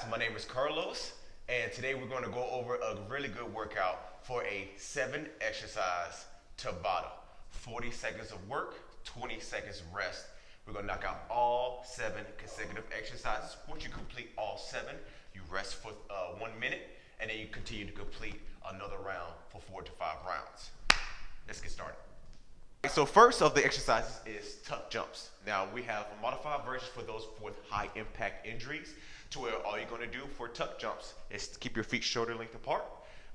my name is Carlos, and today we're going to go over a really good workout for a 7 exercise Tabata. 40 seconds of work, 20 seconds of rest. We're going to knock out all 7 consecutive exercises. Once you complete all 7, you rest for 1 minute, and then you continue to complete another round for 4 to 5 rounds. Let's get started. So first of the exercises is tuck jumps. Now we have a modified version for those with high impact injuries, to where all you're going to do for tuck jumps is to keep your feet shoulder length apart,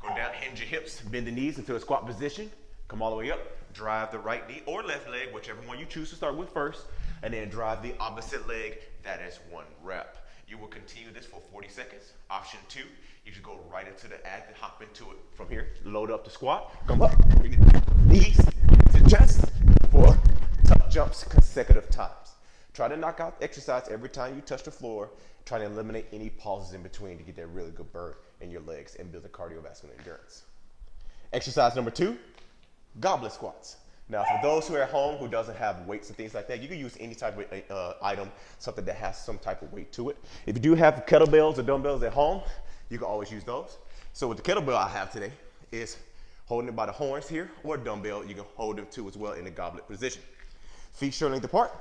go down, hinge your hips, bend the knees into a squat position, come all the way up, drive the right knee or left leg, whichever one you choose to start with first, and then drive the opposite leg. That is 1 rep. You will continue this for 40 seconds. Option 2, you should go right into the act and hop into it from here. Load up the squat, come up, bring it knees to chest for tuck jumps consecutive times. Try to knock out the exercise every time you touch the floor. Try to eliminate any pauses in between to get that really good burn in your legs and build the cardiovascular endurance. Exercise number 2, goblet squats. Now, for those who are at home who doesn't have weights and things like that, you can use any type of item, something that has some type of weight to it. If you do have kettlebells or dumbbells at home, you can always use those. So with the kettlebell I have today is holding it by the horns here, or a dumbbell, you can hold them too as well in the goblet position. Feet shoulder length apart,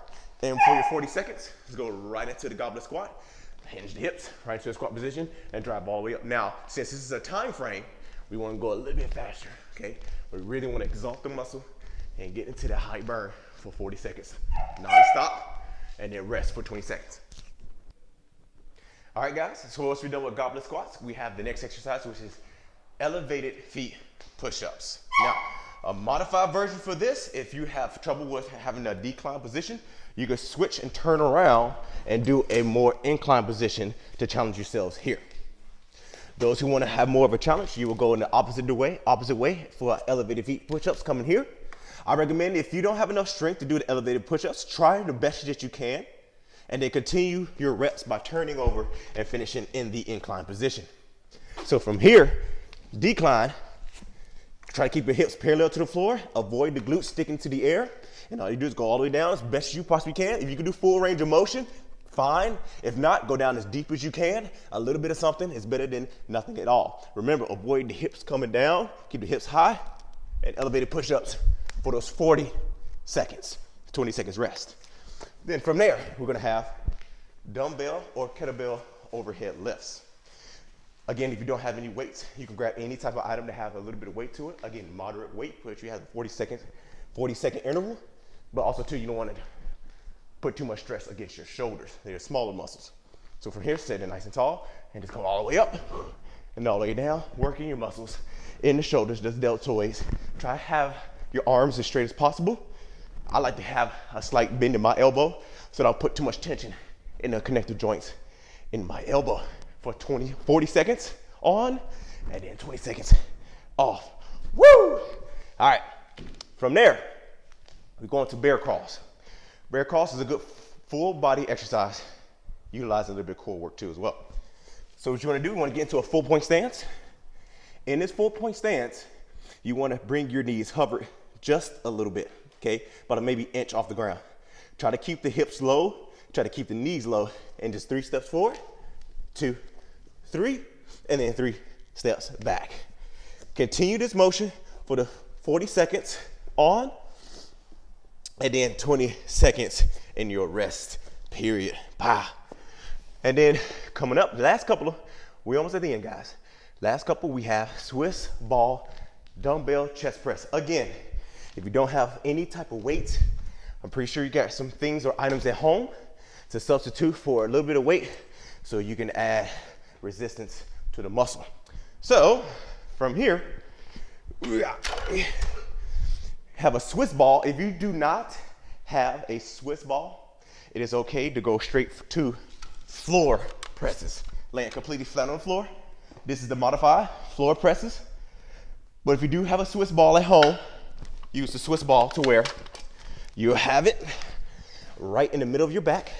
and for your 40 seconds, just go right into the goblet squat, hinge the hips, right into the squat position, and drive all the way up. Now, since this is a time frame, we want to go a little bit faster, okay? We really want to exalt the muscle and get into that high burn for 40 seconds. Non-stop, and then rest for 20 seconds. All right, guys, so once we're done with goblet squats, we have the next exercise, which is elevated feet push-ups. Now, a modified version for this, if you have trouble with having a decline position, you can switch and turn around and do a more inclined position to challenge yourselves here. Those who want to have more of a challenge, you will go in the opposite way for elevated feet push-ups coming here. I recommend if you don't have enough strength to do the elevated push-ups, try the best that you can, and then continue your reps by turning over and finishing in the incline position. So from here, decline, try to keep your hips parallel to the floor, avoid the glutes sticking to the air, and all you do is go all the way down as best as you possibly can. If you can do full range of motion, fine. If not, go down as deep as you can. A little bit of something is better than nothing at all. Remember, avoid the hips coming down, keep the hips high, and elevated push-ups for those 40 seconds, 20 seconds rest. Then from there, we're gonna have dumbbell or kettlebell overhead lifts. Again, if you don't have any weights, you can grab any type of item to have a little bit of weight to it. Again, moderate weight, but you have a 40-second interval, but also too, you don't want to put too much stress against your shoulders. They're smaller muscles. So from here, sit nice and tall, and just come all the way up and all the way down, working your muscles in the shoulders, the deltoids. Try to have your arms as straight as possible. I like to have a slight bend in my elbow so that I don't put too much tension in the connective joints in my elbow for 40 seconds on, and then 20 seconds off. Woo! All right, from there, we're going to bear crawls. Bear crawls is a good full body exercise, utilizing a little bit of core work too as well. So what you wanna do, you wanna get into a full point stance. In this full point stance, you wanna bring your knees, hover just a little bit, okay? About maybe an inch off the ground. Try to keep the hips low, try to keep the knees low, and just 3 steps forward, 2, 3, and then 3 steps back. Continue this motion for the 40 seconds on, and then 20 seconds in your rest period. Bah. And then coming up, the last couple, we're almost at the end, guys. Last couple, we have Swiss ball dumbbell chest press. Again, if you don't have any type of weight, I'm pretty sure you got some things or items at home to substitute for a little bit of weight so you can add resistance to the muscle. So from here, have a Swiss ball. If you do not have a Swiss ball, it is okay to go straight to floor presses. Laying completely flat on the floor. This is the modified floor presses. But if you do have a Swiss ball at home, use the Swiss ball to where you have it right in the middle of your back.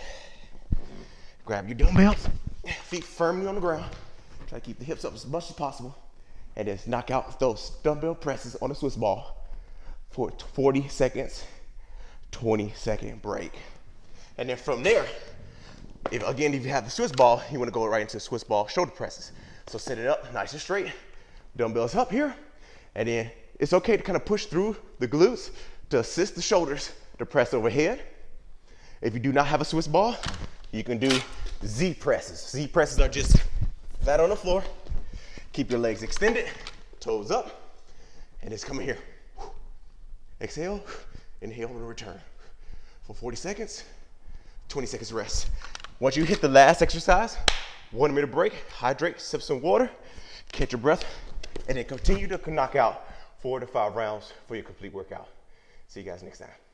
Grab your dumbbells, feet firmly on the ground. Try to keep the hips up as much as possible. And then knock out those dumbbell presses on the Swiss ball for 40 seconds, 20-second break. And then from there, If you have the Swiss ball, you want to go right into Swiss ball shoulder presses. So set it up nice and straight, dumbbells up here, and then it's okay to kind of push through the glutes to assist the shoulders to press overhead. If you do not have a Swiss ball, you can do Z presses. Z presses are just flat on the floor. Keep your legs extended, toes up, and it's coming here. Exhale, inhale, and return. For 40 seconds, 20 seconds rest. Once you hit the last exercise, 1 minute break, hydrate, sip some water, catch your breath, and then continue to knock out 4 to 5 rounds for your complete workout. See you guys next time.